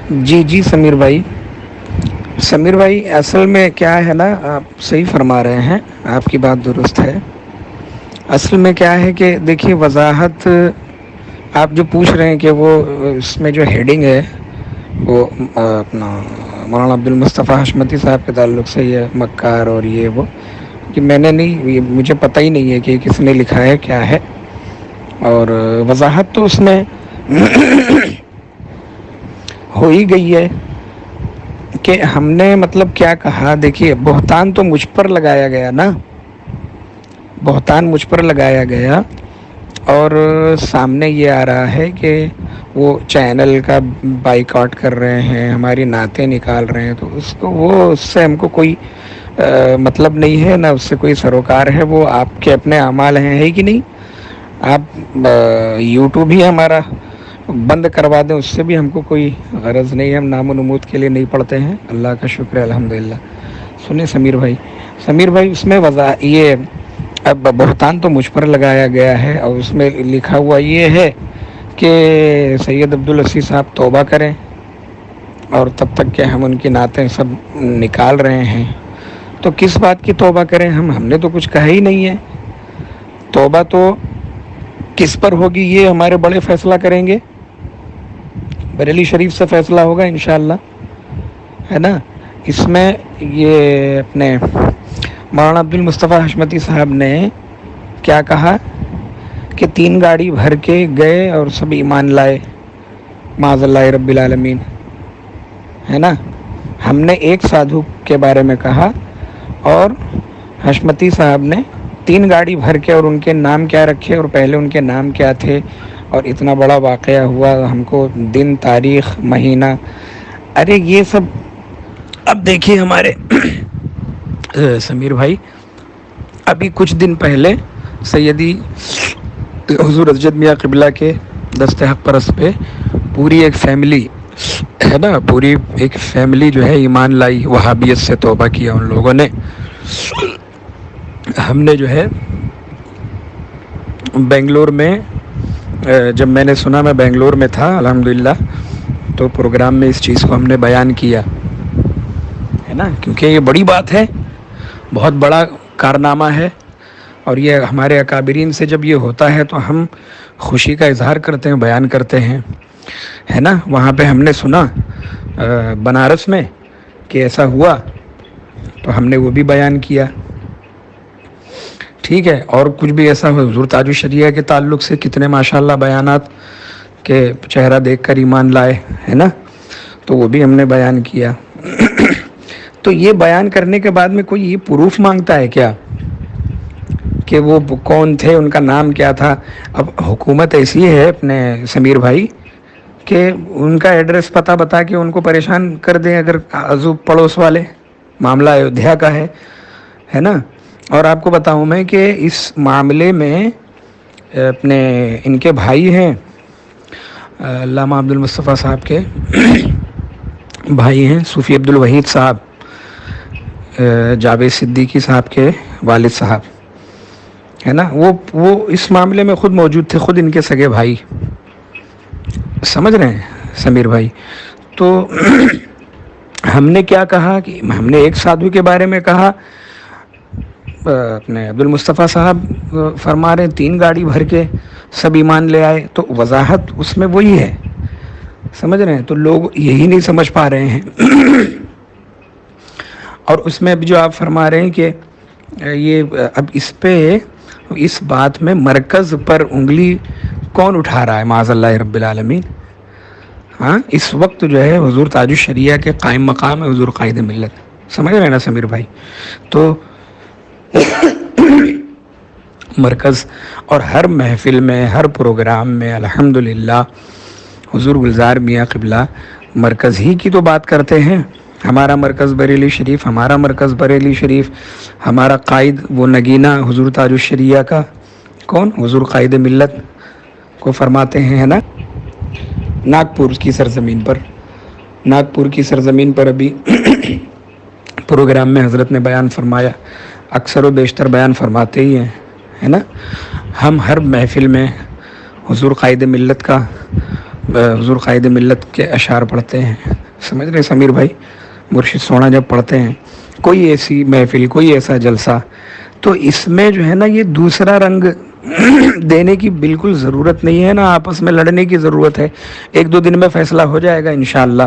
جی جی سمیر بھائی اصل میں کیا ہے نا، آپ صحیح فرما رہے ہیں، آپ کی بات درست ہے۔ اصل میں کیا ہے کہ دیکھیے وضاحت آپ جو پوچھ رہے ہیں کہ وہ اس میں جو ہیڈنگ ہے وہ اپنا مولانا عبدالمصطفیٰ حشمتی صاحب کے تعلق سے یہ مکار اور یہ وہ کہ میں نے نہیں، یہ مجھے پتہ ہی نہیں ہے کہ کس نے لکھا ہے کیا ہے۔ اور وضاحت تو اس میں ہو ہی گئی ہے کہ ہم نے مطلب کیا کہا۔ دیکھیے بہتان تو مجھ پر لگایا گیا نا، بہتان مجھ پر لگایا گیا، اور سامنے یہ آ رہا ہے کہ وہ چینل کا بائیکاٹ کر رہے ہیں، ہماری نعتیں نکال رہے ہیں، تو اس سے ہم کو کوئی مطلب نہیں ہے، نہ اس سے کوئی سروکار ہے۔ وہ آپ کے اپنے اعمال ہیں، ہے کہ نہیں؟ آپ یوٹیوب ہی ہمارا بند کروا دیں، اس سے بھی ہم کو کوئی غرض نہیں ہے، ہم نام و نمود کے لیے نہیں پڑھتے ہیں، اللہ کا شکر ہے الحمدللہ۔ سنیں سمیر بھائی اس میں یہ اب بہتان تو مجھ پر لگایا گیا ہے، اور اس میں لکھا ہوا یہ ہے کہ سید عبدالعزیز صاحب توبہ کریں، اور تب تک کہ ہم ان کی نعتیں سب نکال رہے ہیں۔ تو کس بات کی توبہ کریں؟ ہم نے تو کچھ کہا ہی نہیں ہے۔ توبہ تو کس پر ہوگی یہ ہمارے بڑے فیصلہ کریں گے، بریلی شریف سے فیصلہ ہوگا انشاءاللہ، ہے نا؟ اس میں یہ اپنے مولانا عبدالمصطفیٰ حشمتی صاحب نے کیا کہا کہ 3 گاڑی بھر کے گئے اور سب ایمان لائے، معاذ اللہ رب العالمین، ہے نا؟ ہم نے ایک سادھو کے بارے میں کہا، اور حشمتی صاحب نے 3 گاڑی بھر کے، اور ان کے نام کیا رکھے، اور پہلے ان کے نام کیا تھے، اور اتنا بڑا واقعہ ہوا، ہم کو دن، تاریخ، مہینہ، ارے یہ سب۔ اب دیکھیے ہمارے سمیر بھائی، ابھی کچھ دن پہلے سیدی حضور ارشد میاں قبلہ کے دست حق پرست پہ پوری ایک فیملی ہے نا، پوری ایک فیملی جو ہے ایمان لائی، وہابیت سے توبہ کیا ان لوگوں نے۔ ہم نے جو ہے بنگلور میں، جب میں نے سنا، میں بنگلور میں تھا الحمدللہ، تو پروگرام میں اس چیز کو ہم نے بیان کیا ہے نا، کیونکہ یہ بڑی بات ہے، بہت بڑا کارنامہ ہے، اور یہ ہمارے اکابرین سے جب یہ ہوتا ہے تو ہم خوشی کا اظہار کرتے ہیں، بیان کرتے ہیں، ہے نا؟ وہاں پہ ہم نے سنا بنارس میں کہ ایسا ہوا، تو ہم نے وہ بھی بیان کیا، ٹھیک ہے؟ اور کچھ بھی ایسا حضور تاج الشریعہ کے تعلق سے کتنے ماشاءاللہ بیانات کہ چہرہ دیکھ کر ایمان لائے، ہے نا؟ تو وہ بھی ہم نے بیان کیا۔ تو یہ بیان کرنے کے بعد میں کوئی یہ پروف مانگتا ہے کیا کہ وہ کون تھے، ان کا نام کیا تھا؟ اب حکومت ایسی ہے اپنے سمیر بھائی کہ ان کا ایڈریس پتہ بتا کے ان کو پریشان کر دیں، اگر عضو پڑوس والے۔ معاملہ ایودھیا کا ہے نا؟ اور آپ کو بتاؤں میں کہ اس معاملے میں اپنے ان کے بھائی ہیں، علامہ عبدالمصطفیٰ صاحب کے بھائی ہیں، صوفی عبدالوحید صاحب، جاوید صدیقی صاحب کے والد صاحب، ہے نا؟ وہ اس معاملے میں خود موجود تھے، خود ان کے سگے بھائی، سمجھ رہے ہیں سمیر بھائی؟ تو ہم نے کیا کہا کہ ہم نے ایک سادھو کے بارے میں کہا، اپنے عبدالمصطفیٰ صاحب فرما رہے ہیں 3 گاڑی بھر کے سب ایمان لے آئے، تو وضاحت اس میں وہی ہے، سمجھ رہے ہیں؟ تو لوگ یہی نہیں سمجھ پا رہے ہیں۔ اور اس میں اب جو آپ فرما رہے ہیں کہ یہ اب اس بات میں مرکز پر انگلی کون اٹھا رہا ہے، معاذ اللہ رب العالمین؟ ہاں، اس وقت جو ہے حضور تاج الشریعہ کے قائم مقام ہے، حضور قائد ملت، سمجھ رہے ہیں نا سمیر بھائی؟ تو مرکز، اور ہر محفل میں، ہر پروگرام میں الحمدللہ حضور گلزار میاں قبلہ مرکز ہی کی تو بات کرتے ہیں۔ ہمارا مرکز بریلی شریف، ہمارا مرکز بریلی شریف، ہمارا قائد وہ نگینہ حضور تاج الشریعہ کا کون؟ حضور قائد ملت کو فرماتے ہیں، ہے نا؟ ناگپور کی سرزمین پر ابھی پروگرام میں حضرت نے بیان فرمایا، اکثر و بیشتر بیان فرماتے ہی ہیں، ہے نا؟ ہم ہر محفل میں حضور قائد ملت کا حضور قائد ملت کے اشعار پڑھتے ہیں، سمجھ رہے سمیر بھائی، مرشد سونا جب پڑھتے ہیں، کوئی ایسی محفل، کوئی ایسا جلسہ، تو اس میں جو ہے نا یہ دوسرا رنگ دینے کی بالکل ضرورت نہیں ہے، نا آپس میں لڑنے کی ضرورت ہے. 1-2 دن میں فیصلہ ہو جائے گا انشاءاللہ،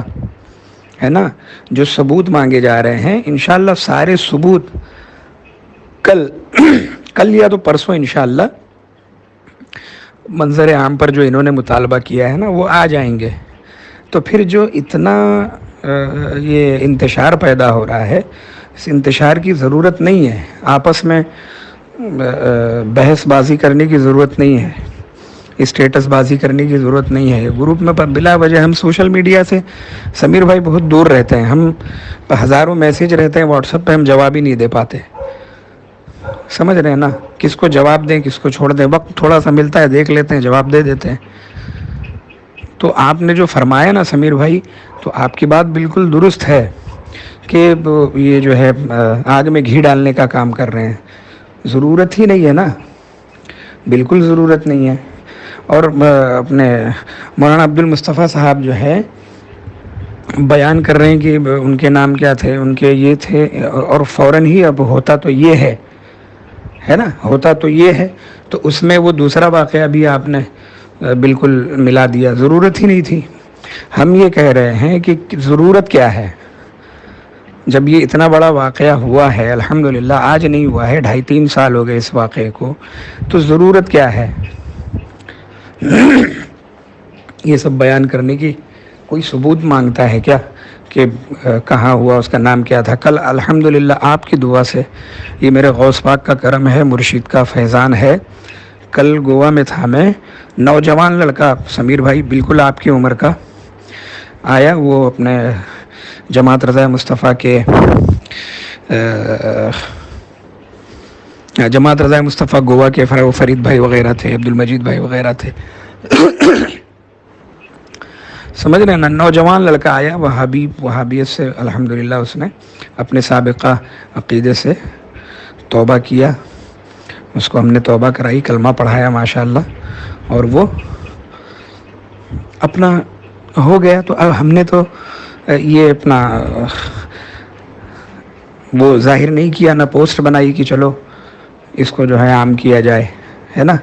ہے نا. جو ثبوت مانگے جا رہے ہیں انشاءاللہ سارے ثبوت کل یا تو پرسوں انشاءاللہ منظر عام پر جو انہوں نے مطالبہ کیا ہے نا وہ آ جائیں گے. تو پھر جو اتنا یہ انتشار پیدا ہو رہا ہے، اس انتشار کی ضرورت نہیں ہے، آپس میں بحث بازی کرنے کی ضرورت نہیں ہے، اسٹیٹس بازی کرنے کی ضرورت نہیں ہے. گروپ میں بلا وجہ ہم سوشل میڈیا سے سمیر بھائی بہت دور رہتے ہیں، ہم ہزاروں میسیج رہتے ہیں واٹس ایپ پہ، ہم جواب ہی نہیں دے پاتے. سمجھ رہے ہیں نا، کس کو جواب دیں کس کو چھوڑ دیں، وقت تھوڑا سا ملتا ہے دیکھ لیتے ہیں جواب دے دیتے ہیں. تو آپ نے جو فرمایا نا سمیر بھائی، تو آپ کی بات بالکل درست ہے کہ یہ جو ہے آگ میں گھی ڈالنے کا کام کر رہے ہیں. ضرورت ہی نہیں ہے نا، بالکل ضرورت نہیں ہے. اور اپنے مولانا عبد المصطفیٰ صاحب جو ہے بیان کر رہے ہیں کہ ان کے نام کیا تھے، ان کے یہ تھے، اور فوراً ہی اب ہوتا تو یہ ہے نا، ہوتا تو یہ ہے. تو اس میں وہ دوسرا واقعہ بھی آپ نے بالکل ملا دیا، ضرورت ہی نہیں تھی. ہم یہ کہہ رہے ہیں کہ ضرورت کیا ہے، جب یہ اتنا بڑا واقعہ ہوا ہے، الحمدللہ آج نہیں ہوا ہے، 2.5-3 سال ہو گئے اس واقعے کو، تو ضرورت کیا ہے یہ سب بیان کرنے کی؟ کوئی ثبوت مانگتا ہے کیا کہ کہاں ہوا، اس کا نام کیا تھا؟ کل الحمدللہ آپ کی دعا سے، یہ میرے غوث پاک کا کرم ہے، مرشد کا فیضان ہے، کل گوا میں تھا میں، نوجوان لڑکا سمیر بھائی بالکل آپ کی عمر کا آیا، وہ اپنے جماعت رضا مصطفیٰ کے جماعت رضا مصطفیٰ گوا کے فرید بھائی وغیرہ تھے، عبد المجید بھائی وغیرہ تھے سمجھ رہے ہیں نا. نوجوان لڑکا آیا وہابیت سے، الحمدللہ اس نے اپنے سابقہ عقیدے سے توبہ کیا، اس کو ہم نے توبہ کرائی، کلمہ پڑھایا ماشاءاللہ، اور وہ اپنا ہو گیا. تو اب ہم نے تو یہ اپنا وہ ظاہر نہیں کیا، نہ پوسٹ بنائی کہ چلو اس کو جو ہے عام کیا جائے، ہے نا.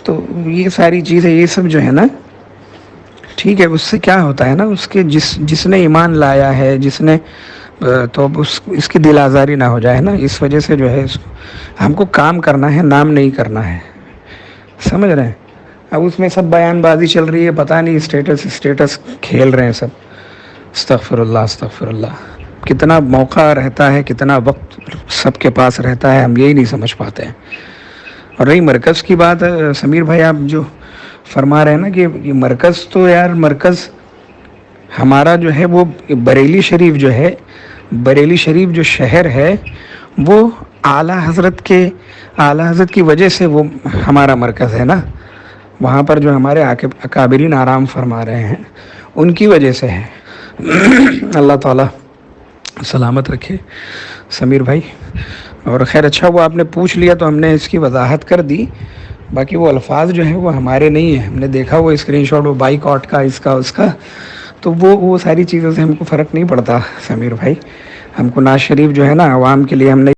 تو یہ ساری چیزیں، یہ سب جو ہے نا ٹھیک ہے، اس سے کیا ہوتا ہے نا، اس کے جس نے ایمان لایا ہے، جس نے تو اس کی دل آزاری نہ ہو جائے نا. اس وجہ سے جو ہے ہم کو کام کرنا ہے، نام نہیں کرنا ہے، سمجھ رہے ہیں. اب اس میں سب بیان بازی چل رہی ہے، پتہ نہیں اسٹیٹس کھیل رہے ہیں سب. استغفر اللہ. کتنا موقع رہتا ہے، کتنا وقت سب کے پاس رہتا ہے، ہم یہی نہیں سمجھ پاتے ہیں. اور رہی مرکز کی بات، سمیر بھائی آپ جو فرما رہے ہیں نا کہ یہ مرکز، تو یار مرکز ہمارا جو ہے وہ بریلی شریف جو ہے، بریلی شریف جو شہر ہے، وہ اعلیٰ حضرت کی وجہ سے وہ ہمارا مرکز ہے نا. وہاں پر جو ہمارے اکابرین آرام فرما رہے ہیں ان کی وجہ سے ہے. اللہ تعالیٰ سلامت رکھے سمیر بھائی. اور خیر اچھا وہ آپ نے پوچھ لیا تو ہم نے اس کی وضاحت کر دی. باقی وہ الفاظ جو ہیں وہ ہمارے نہیں ہیں، ہم نے دیکھا وہ اسکرین شاٹ، وہ بائیکاٹ کا، اس کا، تو وہ ساری چیزوں سے ہم کو فرق نہیں پڑتا سمیر بھائی. ہم کو ناز شریف جو ہے نا عوام کے لیے ہم نے